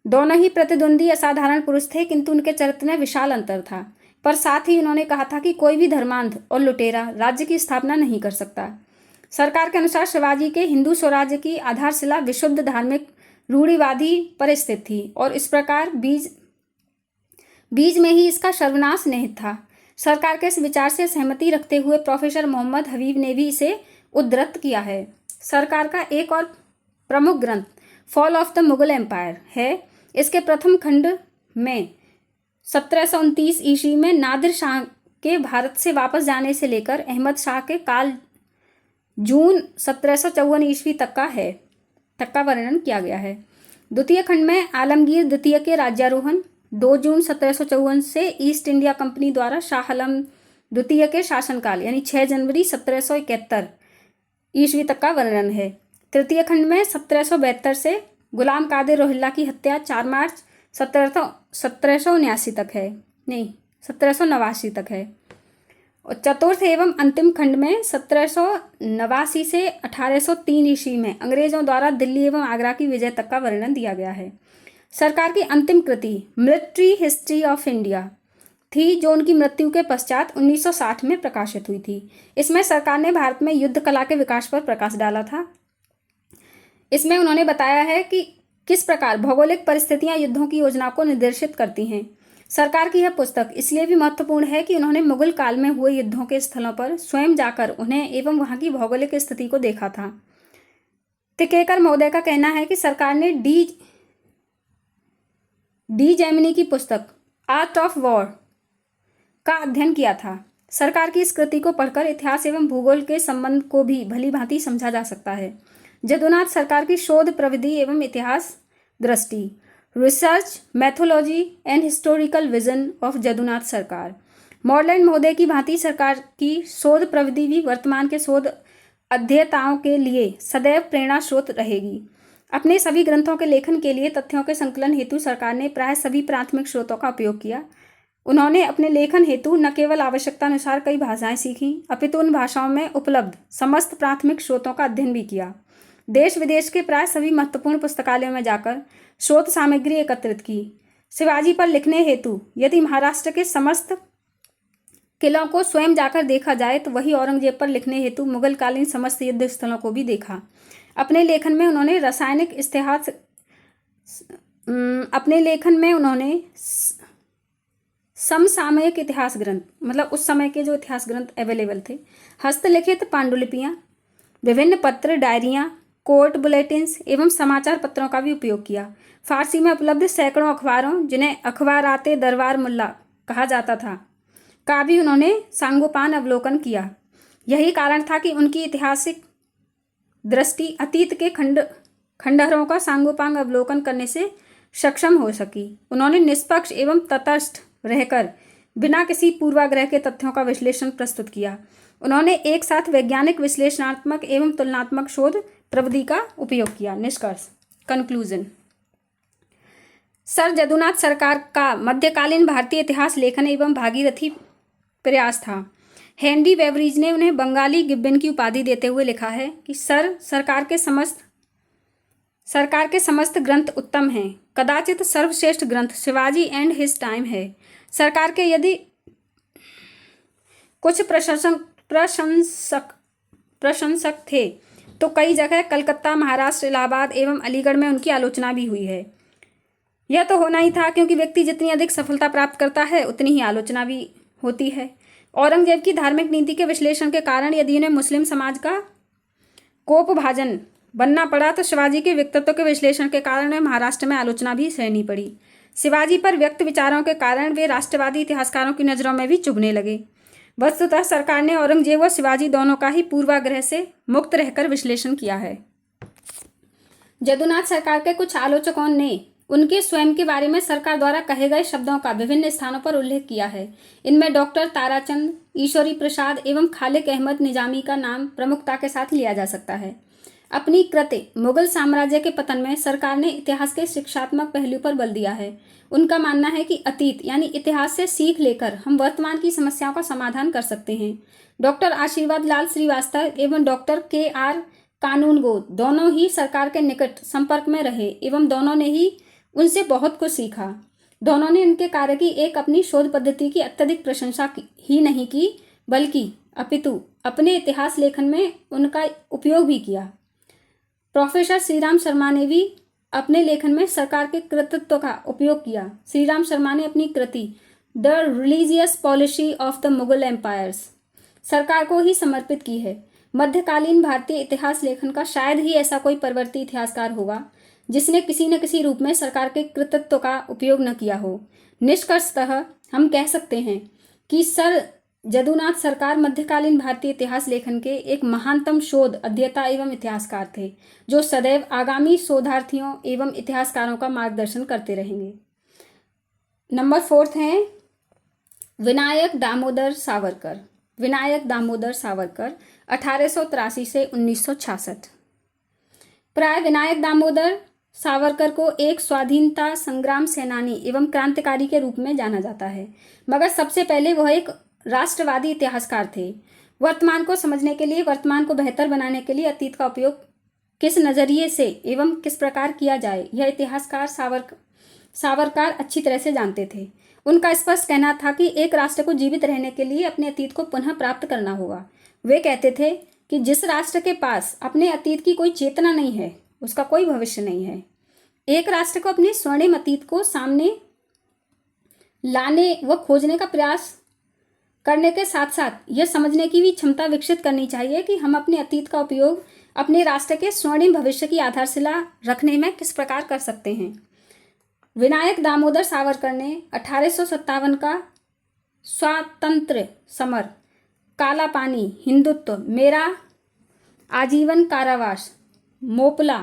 दोनों ही प्रतिद्वंदी असाधारण पुरुष थे, किंतु उनके चरित्र में विशाल अंतर था। पर साथ ही उन्होंने कहा था कि कोई भी धर्मांध और लुटेरा राज्य की स्थापना नहीं कर सकता। सरकार के अनुसार शिवाजी के हिंदू स्वराज्य की आधारशिला विशुद्ध धार्मिक रूढ़िवादी पर स्थित थी और इस प्रकार बीज में ही इसका सर्वनाश निहित था। सरकार के इस विचार से सहमति रखते हुए प्रोफेसर मोहम्मद हबीब ने भी इसे उद्धृत किया है। सरकार का एक और प्रमुख ग्रंथ fall of the Mughal empire है। इसके प्रथम खंड में 1729 ईस्वी में नादिर शाह के भारत से वापस जाने से लेकर अहमद शाह के काल जून 1754 ईस्वी तक का वर्णन किया गया है। द्वितीय खंड में आलमगीर द्वितीय के राज्यारोहण 2 जून 1754 से ईस्ट इंडिया कंपनी द्वारा शाह आलम द्वितीय के शासनकाल यानी 6 जनवरी 1771 ईस्वी तक का वर्णन है। तृतीय खंड में 1772 से गुलाम कादिर रोहिल्ला की हत्या 4 मार्च 1789 तक है, नहीं 1789 तक है। और चतुर्थ एवं अंतिम खंड में 1789 से 1803 ईस्वी में अंग्रेजों द्वारा दिल्ली एवं आगरा की विजय तक का वर्णन दिया गया है। सरकार की अंतिम कृति मिलिट्री हिस्ट्री ऑफ इंडिया थी, जो उनकी मृत्यु के पश्चात 1960 में प्रकाशित हुई थी। इसमें सरकार ने भारत में युद्ध कला के विकास पर प्रकाश डाला था। इसमें उन्होंने बताया है कि किस प्रकार भौगोलिक परिस्थितियां युद्धों की योजना को निर्देशित करती हैं। सरकार की यह पुस्तक इसलिए भी महत्वपूर्ण है कि उन्होंने मुगल काल में हुए युद्धों के स्थलों पर स्वयं जाकर उन्हें एवं वहां की भौगोलिक स्थिति को देखा था। टिकेकर महोदय का कहना है कि सरकार ने डी जेमिनी की पुस्तक आर्ट ऑफ वॉर का अध्ययन किया था। सरकार की इस कृति को पढ़कर इतिहास एवं भूगोल के संबंध को भी भली भांति समझा जा सकता है। जदुनाथ सरकार की शोध प्रविधि एवं इतिहास दृष्टि, research methodology and historical vision of Jadunath Sarkar. Moreland महोदय की भांति सरकार की शोध प्रविधि भी वर्तमान के शोध अध्येताओं के लिए सदैव प्रेरणा स्रोत रहेगी। अपने सभी ग्रंथों के लेखन के लिए तथ्यों के संकलन हेतु सरकार ने प्राय सभी प्राथमिक स्रोतों का उपयोग किया। उन्होंने अपने लेखन हेतु न केवल आवश्यकता अनुसार कई भाषाएं सीखीं, अपितु उन भाषाओं में उपलब्ध समस्त प्राथमिक स्रोतों का अध्ययन भी किया। देश विदेश के प्राय सभी महत्वपूर्ण पुस्तकालयों में जाकर स्रोत सामग्री एकत्रित की। शिवाजी पर लिखने हेतु यदि महाराष्ट्र के समस्त किलों को स्वयं जाकर देखा जाए तो वही औरंगजेब पर लिखने हेतु मुगल कालीन समस्त युद्ध स्थलों को भी देखा। अपने लेखन में उन्होंने समसामयिक इतिहास ग्रंथ, मतलब उस समय के जो इतिहास ग्रंथ अवेलेबल थे, हस्तलिखित पांडुलिपियां, विभिन्न पत्र, डायरियां, कोर्ट बुलेटिन्स एवं समाचार पत्रों का भी उपयोग किया। फारसी में उपलब्ध सैकड़ों अखबारों, जिन्हें अखबाराते दरबार मुल्ला कहा जाता था, का भी उन्होंने सांगोपांग अवलोकन किया। यही कारण था कि उनकी ऐतिहासिक दृष्टि अतीत के खंडहरों का सांगोपांग अवलोकन करने से सक्षम हो सकी। उन्होंने निष्पक्ष एवं तटस्थ रहकर बिना किसी पूर्वाग्रह के तथ्यों का विश्लेषण प्रस्तुत किया। उन्होंने एक साथ वैज्ञानिक, विश्लेषणात्मक एवं तुलनात्मक शोध प्रविधि का उपयोग किया। निष्कर्ष, कंक्लूजन। सर जदुनाथ सरकार का मध्यकालीन भारतीय इतिहास लेखन एवं भागीरथी प्रयास था। हेनरी बेवरीज ने उन्हें बंगाली गिब्बन की उपाधि देते हुए लिखा है कि सरकार के समस्त ग्रंथ उत्तम हैं। कदाचित सर्वश्रेष्ठ ग्रंथ शिवाजी एंड हिज टाइम है। सरकार के यदि कुछ प्रशंसक थे तो कई जगह कलकत्ता, महाराष्ट्र, इलाहाबाद एवं अलीगढ़ में उनकी आलोचना भी हुई है। यह तो होना ही था, क्योंकि व्यक्ति जितनी अधिक सफलता प्राप्त करता है उतनी ही आलोचना भी होती है। औरंगजेब की धार्मिक नीति के विश्लेषण के कारण यदि उन्हें मुस्लिम समाज का कोपभाजन बनना पड़ा तो शिवाजी के व्यक्तित्व के विश्लेषण के कारण उन्हें महाराष्ट्र में आलोचना भी सहनी पड़ी। शिवाजी पर व्यक्त विचारों के कारण वे राष्ट्रवादी इतिहासकारों की नज़रों में भी चुभने लगे। वस्तुतः सरकार ने औरंगजेब और शिवाजी दोनों का ही पूर्वाग्रह से मुक्त रहकर विश्लेषण किया है। जदुनाथ सरकार के कुछ आलोचकों ने उनके स्वयं के बारे में सरकार द्वारा कहे गए शब्दों का विभिन्न स्थानों पर उल्लेख किया है। इनमें डॉक्टर ताराचंद, ईश्वरी प्रसाद एवं खालिक अहमद निजामी का नाम प्रमुखता के साथ लिया जा सकता है। अपनी कृति मुगल साम्राज्य के पतन में सरकार ने इतिहास के शिक्षात्मक पहलू पर बल दिया है। उनका मानना है कि अतीत यानी इतिहास से सीख लेकर हम वर्तमान की समस्याओं का समाधान कर सकते हैं। डॉक्टर आशीर्वाद लाल श्रीवास्तव एवं डॉक्टर KR कानूनगो दोनों ही सरकार के निकट संपर्क में रहे एवं दोनों ने ही उनसे बहुत कुछ सीखा। दोनों ने उनके कार्य की एक अपनी शोध पद्धति की अत्यधिक प्रशंसा ही नहीं की, बल्कि अपितु अपने इतिहास लेखन में उनका उपयोग भी किया। प्रोफेसर श्रीराम शर्मा ने भी अपने लेखन में सरकार के कृतित्व का उपयोग किया। श्रीराम शर्मा ने अपनी कृति the religious policy of the Mughal empires Sarkar को ही समर्पित की है। मध्यकालीन भारतीय इतिहास लेखन का शायद ही ऐसा कोई परवर्ती इतिहासकार होगा जिसने किसी न किसी रूप में सरकार के कृतित्व का उपयोग न किया हो। निष्कर्षतः हम कह सकते हैं कि सर जदुनाथ सरकार मध्यकालीन भारतीय इतिहास लेखन के एक महानतम शोध अध्येता एवं इतिहासकार थे, जो सदैव आगामी शोधार्थियों एवं इतिहासकारों का मार्गदर्शन करते रहेंगे। नंबर 4 हैं विनायक दामोदर सावरकर। विनायक दामोदर सावरकर 1883 से 1966। प्राय विनायक दामोदर सावरकर को एक स्वाधीनता संग्राम सेनानी एवं क्रांतिकारी के रूप में जाना जाता है, मगर सबसे पहले वह एक राष्ट्रवादी इतिहासकार थे। वर्तमान को समझने के लिए, वर्तमान को बेहतर बनाने के लिए अतीत का उपयोग किस नज़रिए से एवं किस प्रकार किया जाए, यह इतिहासकार सावरकर अच्छी तरह से जानते थे। उनका स्पष्ट कहना था कि एक राष्ट्र को जीवित रहने के लिए अपने अतीत को पुनः प्राप्त करना होगा। वे कहते थे कि जिस राष्ट्र के पास अपने अतीत की कोई चेतना नहीं है, उसका कोई भविष्य नहीं है। एक राष्ट्र को अपने स्वर्णिम अतीत को सामने लाने व खोजने का प्रयास करने के साथ साथ यह समझने की भी क्षमता विकसित करनी चाहिए कि हम अपने अतीत का उपयोग अपने राष्ट्र के स्वर्णिम भविष्य की आधारशिला रखने में किस प्रकार कर सकते हैं। विनायक दामोदर सावरकर ने 1857 का स्वातंत्र्य समर, काला पानी, हिंदुत्व, मेरा आजीवन कारावास, मोपला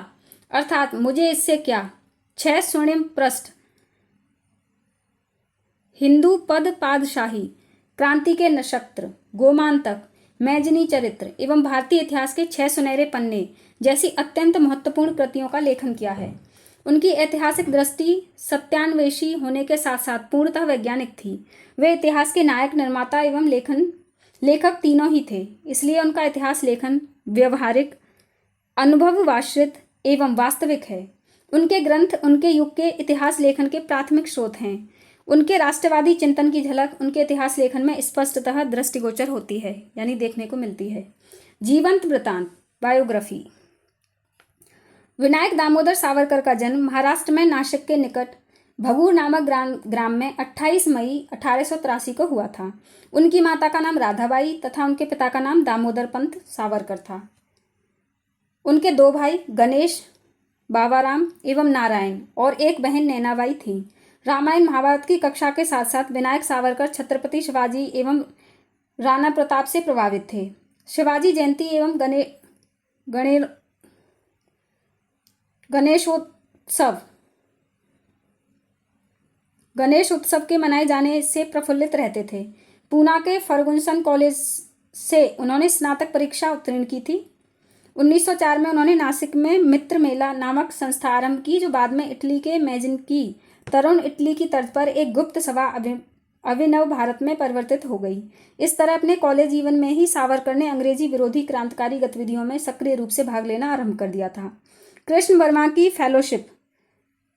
अर्थात मुझे इससे क्या, 6 स्वर्णिम पृष्ठ, हिंदू पद पादशाही, क्रांति के नक्षत्र, गोमांतक, मैजनी चरित्र एवं भारतीय इतिहास के 6 सुनहरे पन्ने जैसी अत्यंत महत्वपूर्ण कृतियों का लेखन किया है। उनकी ऐतिहासिक दृष्टि सत्यान्वेषी होने के साथ साथ पूर्णतः वैज्ञानिक थी। वे इतिहास के नायक, निर्माता एवं लेखक तीनों ही थे। इसलिए उनका इतिहास लेखन व्यवहारिक, अनुभववाश्रित एवं वास्तविक है। उनके ग्रंथ उनके युग के इतिहास लेखन के प्राथमिक स्रोत हैं। उनके राष्ट्रवादी चिंतन की झलक उनके इतिहास लेखन में स्पष्टतः दृष्टिगोचर होती है, यानी देखने को मिलती है। जीवंत वृतांत, बायोग्राफी। विनायक दामोदर सावरकर का जन्म महाराष्ट्र में नासिक के निकट भगूर नामक ग्राम में 28 मई 1883 को हुआ था। उनकी माता का नाम राधाबाई तथा उनके पिता का नाम दामोदर पंत सावरकर था। उनके 2 भाई गणेश, बाबाराम एवं नारायण और एक बहन नैनाबाई थी। रामायण महाभारत की कक्षा के साथ साथ विनायक सावरकर छत्रपति शिवाजी एवं राणा प्रताप से प्रभावित थे। शिवाजी जयंती एवं गणेश उत्सव के मनाए जाने से प्रफुल्लित रहते थे। पूना के फर्गुसन कॉलेज से उन्होंने स्नातक परीक्षा उत्तीर्ण की थी। 1904 में उन्होंने नासिक में मित्र मेला नामक संस्था आरंभ की, जो बाद में इटली के मैजिन्की तरुण इटली की तर्ज पर एक गुप्त सभा अभिनव भारत में परिवर्तित हो गई। इस तरह अपने कॉलेज जीवन में ही सावरकर ने अंग्रेजी विरोधी क्रांतिकारी गतिविधियों में सक्रिय रूप से भाग लेना आरंभ कर दिया था। कृष्ण वर्मा की फेलोशिप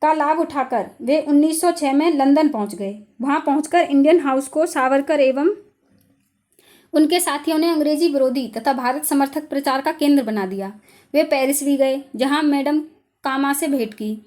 का लाभ उठाकर वे 1906 में लंदन पहुंच गए। वहां पहुंचकर इंडियन हाउस को सावरकर एवं उनके साथियों ने अंग्रेजी विरोधी तथा भारत समर्थक प्रचार का केंद्र बना दिया। वे पेरिस भी गए, जहां मैडम कामा से भेंट की।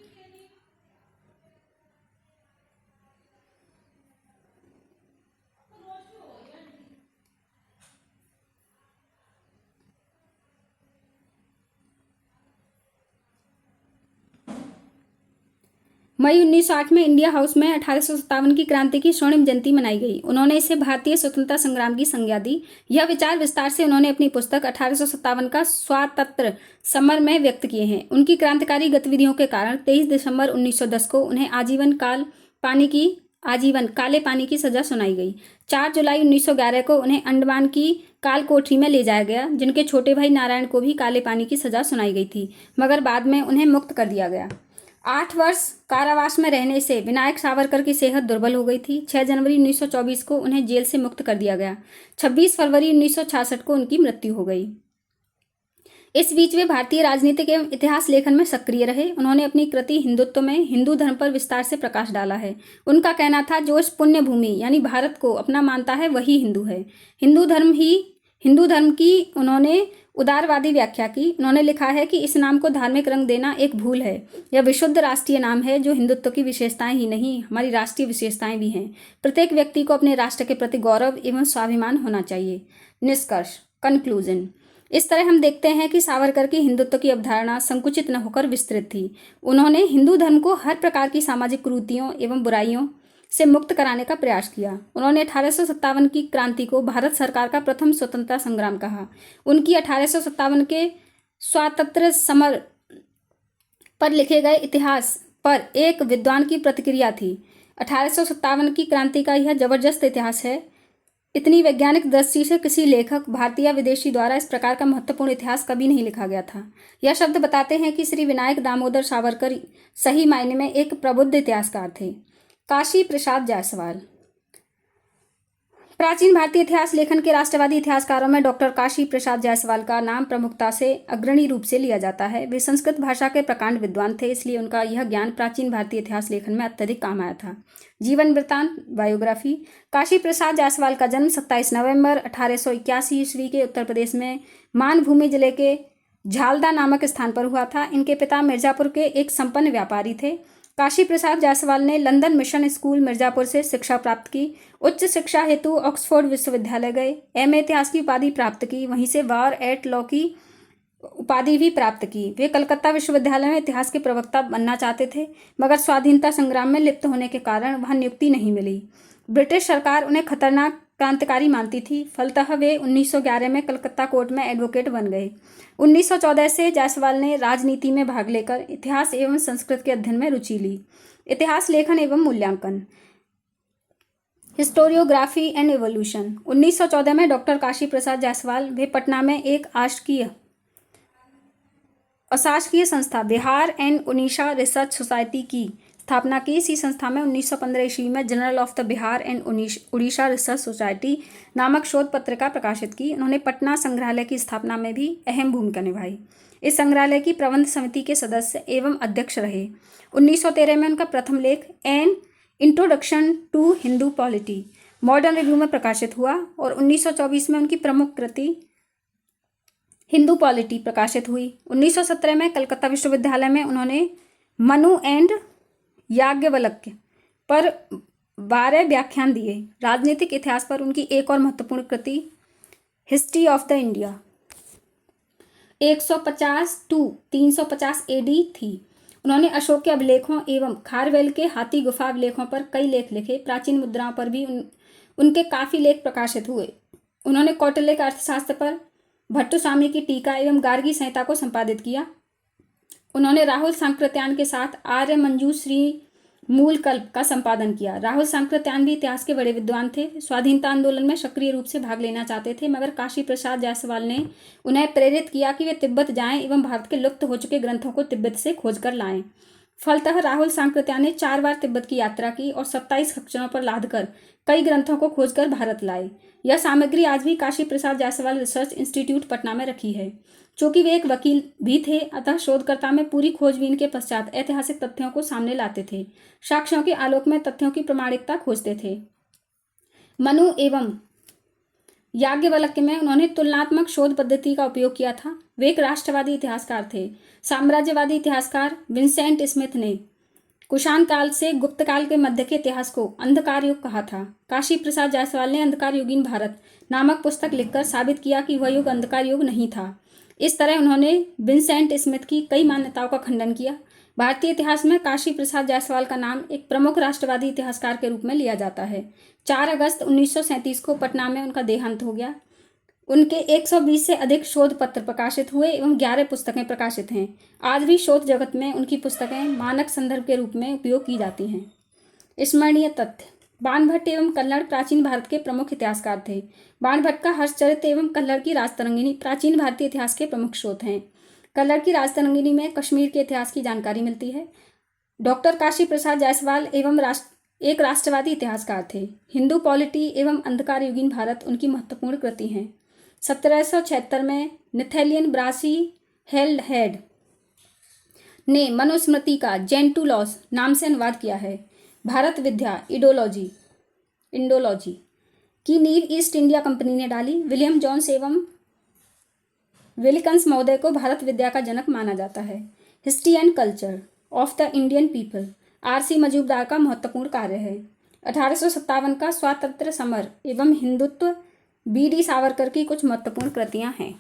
मई 1908 में इंडिया हाउस में 1857 की क्रांति की स्वर्णिम जयंती मनाई गई। उन्होंने इसे भारतीय स्वतंत्रता संग्राम की संज्ञा दी। यह विचार विस्तार से उन्होंने अपनी पुस्तक 1857 का स्वातंत्र्य समर में व्यक्त किए हैं। उनकी क्रांतिकारी गतिविधियों के कारण 23 दिसंबर 1910 को उन्हें आजीवन काले पानी की सजा सुनाई गई। 4 जुलाई 1911 को उन्हें अंडमान की काल कोठरी में ले जाया गया। जिनके छोटे भाई नारायण को भी काले पानी की सजा सुनाई गई थी, मगर बाद में उन्हें मुक्त कर दिया गया। 8 वर्ष कारावास में रहने से विनायक सावरकर की सेहत दुर्बल हो गई थी। 6 जनवरी 1924 को उन्हें जेल से मुक्त कर दिया गया। 26 फरवरी 1966 को उनकी मृत्यु हो गई। इस बीच वे भारतीय राजनीतिक एवं इतिहास लेखन में सक्रिय रहे। उन्होंने अपनी कृति हिंदुत्व में हिंदू धर्म पर विस्तार से प्रकाश डाला है। उनका कहना था, जो इस पुण्य भूमि यानी भारत को अपना मानता है वही हिंदू है। हिंदू धर्म की उन्होंने उदारवादी व्याख्या की। उन्होंने लिखा है कि इस नाम को धार्मिक रंग देना एक भूल है। यह विशुद्ध राष्ट्रीय नाम है, जो हिंदुत्व की विशेषताएं ही नहीं, हमारी राष्ट्रीय विशेषताएं भी हैं। प्रत्येक व्यक्ति को अपने राष्ट्र के प्रति गौरव एवं स्वाभिमान होना चाहिए। निष्कर्ष, कंक्लूजन। इस तरह हम देखते हैं कि सावरकर की हिंदुत्व की अवधारणा संकुचित न होकर विस्तृत थी। उन्होंने हिंदू धर्म को हर प्रकार की सामाजिक कुरीतियों एवं बुराइयों से मुक्त कराने का प्रयास किया। उन्होंने 1857 की क्रांति को भारत सरकार का प्रथम स्वतंत्रता संग्राम कहा। उनकी 1857 के स्वातंत्र्य समर पर लिखे गए इतिहास पर एक विद्वान की प्रतिक्रिया थी। 1857 की क्रांति का यह जबरदस्त इतिहास है। इतनी वैज्ञानिक दृष्टि से किसी लेखक, भारतीय या विदेशी द्वारा इस प्रकार का महत्वपूर्ण इतिहास कभी नहीं लिखा गया था। यह शब्द बताते हैं कि श्री विनायक दामोदर सावरकर सही मायने में एक प्रबुद्ध इतिहासकार थे। काशी प्रसाद जायसवाल। प्राचीन भारतीय इतिहास लेखन के राष्ट्रवादी इतिहासकारों में डॉक्टर काशी प्रसाद जायसवाल का नाम प्रमुखता से अग्रणी रूप से लिया जाता है। वे संस्कृत भाषा के प्रकांड विद्वान थे, इसलिए उनका यह ज्ञान प्राचीन भारतीय इतिहास लेखन में अत्यधिक काम आया था। जीवन वृत्तांत, बायोग्राफी। काशी प्रसाद जायसवाल का जन्म 27 नवंबर 1881 ईस्वी के उत्तर प्रदेश में मानभूमि जिले के झालदा नामक स्थान पर हुआ था। इनके पिता मिर्जापुर के एक संपन्न व्यापारी थे। काशी प्रसाद जायसवाल ने लंदन मिशन स्कूल मिर्जापुर से शिक्षा प्राप्त की। उच्च शिक्षा हेतु ऑक्सफोर्ड विश्वविद्यालय गए। एम.ए. इतिहास की उपाधि प्राप्त की। वहीं से वार एट लॉ की उपाधि भी प्राप्त की। वे कलकत्ता विश्वविद्यालय में इतिहास के प्रवक्ता बनना चाहते थे, मगर स्वाधीनता संग्राम में लिप्त होने के कारण वहां नियुक्ति नहीं मिली। ब्रिटिश सरकार उन्हें खतरनाक क्रांतिकारी मानती थी। फलतः वे 1911 में कलकत्ता कोर्ट में एडवोकेट बन गए। 1914 से जायसवाल ने राजनीति में भाग लेकर इतिहास एवं संस्कृत के अध्ययन में रुचि ली। इतिहास लेखन एवं मूल्यांकन, हिस्टोरियोग्राफी एंड एवोल्यूशन। 1914 में डॉक्टर काशी प्रसाद जायसवाल वे पटना में एक अशासकीय संस्था Bihar and Orissa research society की स्थापना की। इसी संस्था में 1915 ईस्वी में general of the Bihar and Orissa research society नामक शोध पत्रिका प्रकाशित की। उन्होंने पटना संग्रहालय की स्थापना में भी अहम भूमिका निभाई। इस संग्रहालय की प्रबंध समिति के सदस्य एवं अध्यक्ष रहे। 1913 में उनका प्रथम लेख an introduction to Hindu polity Modern Review में प्रकाशित हुआ और 1924 में उनकी प्रमुख कृति हिंदू पॉलिटी प्रकाशित हुई। 1917 में कलकत्ता विश्वविद्यालय में उन्होंने मनु एंड याज्ञवल्क्य पर 12 व्याख्यान दिए। राजनीतिक इतिहास पर उनकी एक और महत्वपूर्ण कृति history of the India 150 to 350 AD थी। उन्होंने अशोक के अभिलेखों एवं खारवेल के हाथी गुफा अभिलेखों पर कई लेख लिखे। प्राचीन मुद्राओं पर भी उनके काफी लेख प्रकाशित हुए। उन्होंने कौटिल्य के अर्थशास्त्र पर, भट्टुस्वामी की टीका एवं गार्गी संहिता को संपादित किया। उन्होंने राहुल सांकृत्यायन के साथ आर्य मंजूश्री मूलकल्प का संपादन किया। राहुल सांकृत्यायन भी इतिहास के बड़े विद्वान थे। स्वाधीनता आंदोलन में सक्रिय रूप से भाग लेना चाहते थे, मगर काशी प्रसाद जायसवाल ने उन्हें प्रेरित किया कि वे तिब्बत जाएं एवं भारत के लुप्त हो चुके ग्रंथों को तिब्बत से खोज कर लाएं। फलतः राहुल सांकृत्यायन ने 4 बार तिब्बत की यात्रा की और 27 खच्चरों पर लाद कर कई ग्रंथों को खोजकर भारत लाए। यह सामग्री आज भी काशी प्रसाद जायसवाल रिसर्च इंस्टीट्यूट पटना में रखी है। चूंकि वे एक वकील भी थे, अतः शोधकर्ता में पूरी खोजबीन के पश्चात ऐतिहासिक तथ्यों को सामने लाते थे। साक्ष्यों के आलोक में तथ्यों की प्रामाणिकता खोजते थे। मनु एवं याज्ञवल्क्य में उन्होंने तुलनात्मक शोध पद्धति का उपयोग किया था। वे एक राष्ट्रवादी इतिहासकार थे। साम्राज्यवादी इतिहासकार विंसेंट स्मिथ ने कुषाण काल से गुप्त काल के मध्य के इतिहास को अंधकार युग कहा था। काशी प्रसाद जायसवाल ने अंधकार युगीन भारत नामक पुस्तक लिखकर साबित किया कि वह युग अंधकार युग नहीं था। इस तरह उन्होंने विंसेंट स्मिथ की कई मान्यताओं का खंडन किया। भारतीय इतिहास में काशी प्रसाद जायसवाल का नाम एक प्रमुख राष्ट्रवादी इतिहासकार के रूप में लिया जाता है। 4 अगस्त 1937 को पटना में उनका देहांत हो गया। उनके 120 से अधिक शोध पत्र प्रकाशित हुए एवं 11 पुस्तकें प्रकाशित हैं। आज भी शोध जगत में उनकी पुस्तकें मानक संदर्भ के रूप में उपयोग की जाती हैं। स्मरणीय तथ्य: बाणभट्ट एवं कल्हड़ प्राचीन भारत के प्रमुख इतिहासकार थे। बाणभट्ट का हर्षचरित एवं कल्हड़ की राजतरंगिणी प्राचीन भारतीय इतिहास के प्रमुख स्रोत हैं। कल्हड़ की राजतरंगिणी में कश्मीर के इतिहास की जानकारी मिलती है। डॉक्टर काशी प्रसाद जायसवाल एक राष्ट्रवादी इतिहासकार थे। हिंदू पॉलिटी एवं अंधकार युगीन भारत उनकी महत्वपूर्ण कृति हैं। 1776 में नेथेलियन ब्रासी हेल्ड ने मनुस्मृति का जेंटू लॉस नाम से अनुवाद किया है। भारत विद्या इंडोलॉजी की नींव ईस्ट इंडिया कंपनी ने डाली। विलियम जोन्स एवं विलिकंस महोदय को भारत विद्या का जनक माना जाता है। History and culture of the Indian people R.C. Majumdar का महत्वपूर्ण कार्य है। 1857 का स्वातंत्र्य समर एवं हिंदुत्व B.D. सावरकर की कुछ महत्वपूर्ण कृतियां हैं।